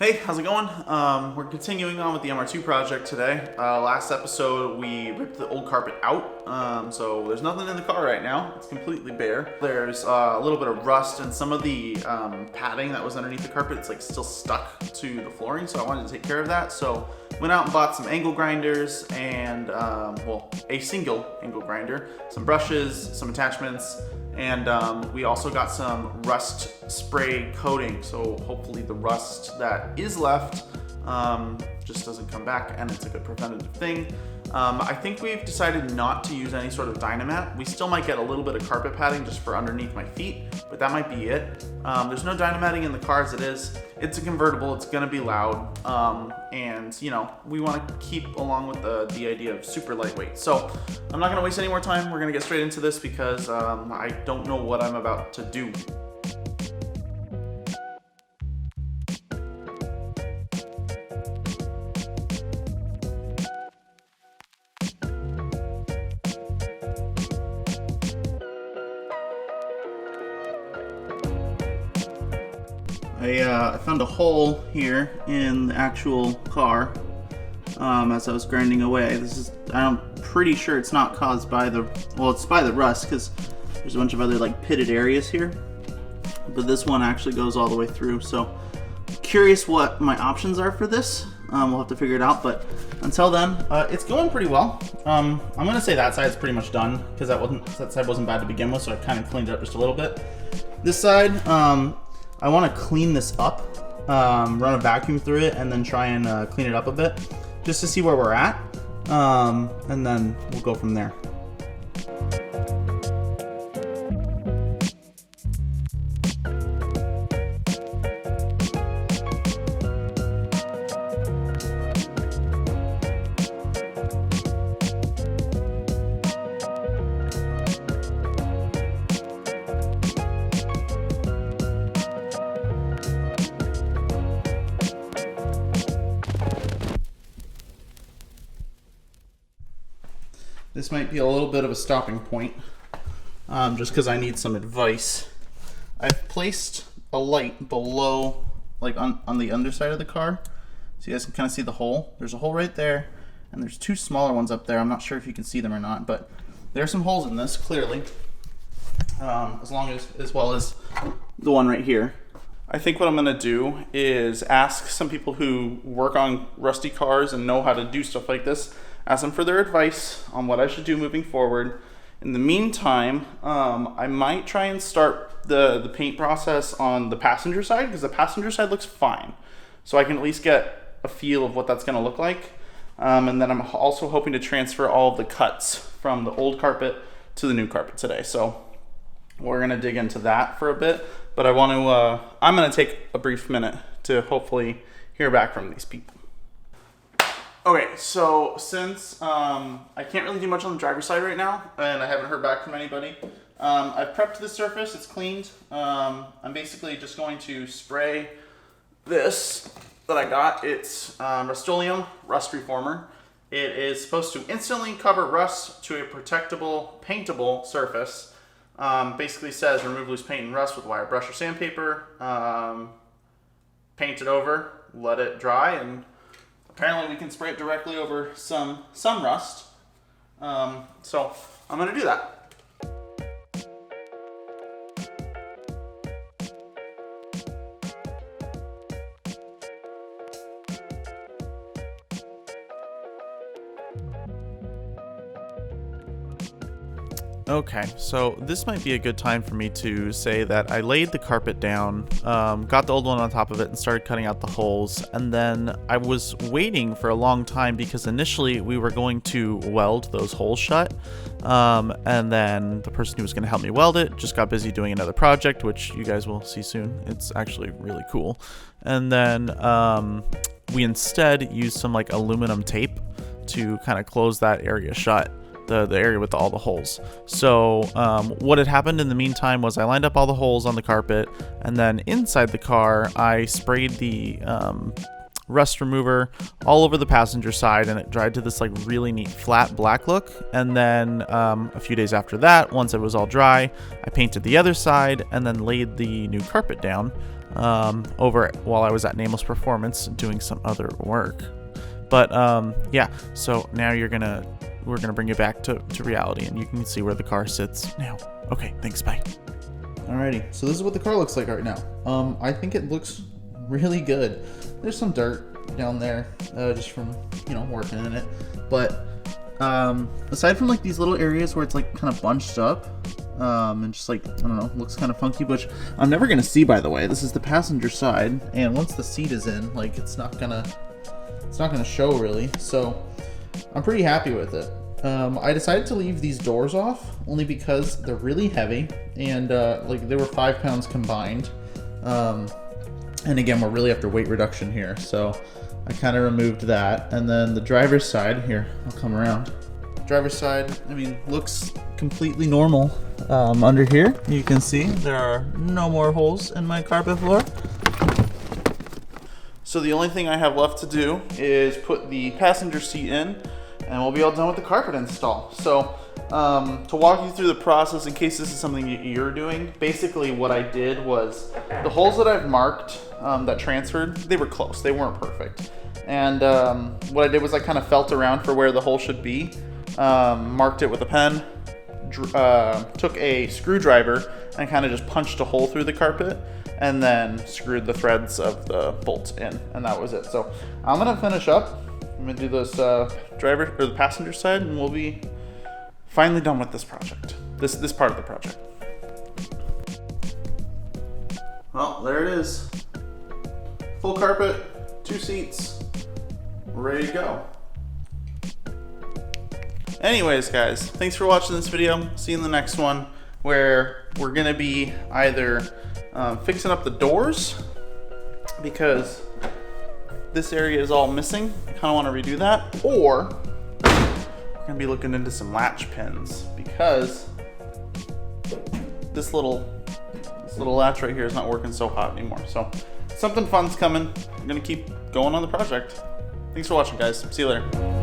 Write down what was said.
Hey, how's it going? We're continuing on with the MR2 project today. Last episode, we ripped the old carpet out, so there's nothing in the car right now. It's completely bare. There's a little bit of rust and some of the padding that was underneath the carpet. It's like still stuck to the flooring, so I wanted to take care of that. So went out and bought some angle grinders and, a single angle grinder, some brushes, some attachments, and we also got some rust spray coating, so hopefully the rust that is left just doesn't come back, and it's a good preventative thing. I think we've decided not to use any sort of Dynamat. We still might get a little bit of carpet padding just for underneath my feet, but that might be it. There's no Dynamatting in the car as it is. It's a convertible, it's gonna be loud, and you know, we wanna keep along with the idea of super lightweight. So I'm not gonna waste any more time. We're gonna get straight into this because I don't know what I'm about to do. I found a hole here in the actual car as I was grinding away. I'm pretty sure it's not caused by it's by the rust because there's a bunch of other like pitted areas here. But this one actually goes all the way through. So curious what my options are for this. We'll have to figure it out. But until then, it's going pretty well. I'm gonna say that side's pretty much done because that side wasn't bad to begin with. So I kind of cleaned it up just a little bit. This side, I want to clean this up, run a vacuum through it, and then try and clean it up a bit, just to see where we're at, and then we'll go from there. This might be a little bit of a stopping point, just because I need some advice. I've placed a light below, like on the underside of the car, so you guys can kind of see the hole. There's a hole right there, and there's two smaller ones up there. I'm not sure if you can see them or not, but there are some holes in this, clearly, as well as the one right here. I think what I'm going to do is ask some people who work on rusty cars and know how to do stuff like this, ask them for their advice on what I should do moving forward. In the meantime, I might try and start the paint process on the passenger side because the passenger side looks fine. So I can at least get a feel of what that's going to look like. And then I'm also hoping to transfer all of the cuts from the old carpet to the new carpet today. So we're going to dig into that for a bit. But I'm going to take a brief minute to hopefully hear back from these people. Okay, so since I can't really do much on the driver's side right now, and I haven't heard back from anybody, I've prepped the surface, it's cleaned. I'm basically just going to spray this that I got. It's Rust-Oleum Rust Reformer. It is supposed to instantly cover rust to a protectable, paintable surface. Basically says remove loose paint and rust with wire brush or sandpaper, paint it over, let it dry, and apparently we can spray it directly over some rust. So I'm going to do that. Okay, so this might be a good time for me to say that I laid the carpet down, got the old one on top of it and started cutting out the holes, and then I was waiting for a long time because initially we were going to weld those holes shut, and then the person who was going to help me weld it just got busy doing another project, which you guys will see soon. It's actually really cool. And then we instead used some like aluminum tape to kind of close that area shut. The area with all the holes. So what had happened in the meantime was I lined up all the holes on the carpet, and then inside the car I sprayed the rust remover all over the passenger side, and it dried to this like really neat flat black look. And then a few days after that, once it was all dry, I painted the other side and then laid the new carpet down. over while I was at Nameless Performance doing some other work. But yeah, so now we're gonna bring you back to reality, and you can see where the car sits now. Okay, thanks, bye. Alrighty, so this is what the car looks like right now. I think it looks really good. There's some dirt down there, just from, you know, working in it. But aside from like these little areas where it's like kind of bunched up, and just like, I don't know, looks kind of funky, which I'm never gonna see, by the way. This is the passenger side, and once the seat is in, like, it's not gonna show really. So I'm pretty happy with it. I decided to leave these doors off only because they're really heavy, and like they were 5 pounds combined. And again, we're really after weight reduction here, so I kind of removed that. And then the driver's side, here, I'll come around. Driver's side, I mean, looks completely normal. Under here, you can see there are no more holes in my carpet floor. So the only thing I have left to do is put the passenger seat in, and we'll be all done with the carpet install. So to walk you through the process, in case this is something you're doing, basically what I did was the holes that I've marked that transferred, they were close, they weren't perfect. And what I did was I kind of felt around for where the hole should be, marked it with a pen, took a screwdriver and kind of just punched a hole through the carpet, and then screwed the threads of the bolts in, and that was it. So I'm gonna finish up. I'm gonna do this driver or the passenger side, and we'll be finally done with this project. This part of the project. Well, there it is. Full carpet, 2 seats, ready to go. Anyways, guys, thanks for watching this video. See you in the next one, where we're gonna be either fixing up the doors, because this area is all missing. I kind of want to redo that, or we're gonna be looking into some latch pins, because this little latch right here is not working so hot anymore. So something fun's coming. I'm gonna keep going on the project. Thanks for watching, guys. See you later.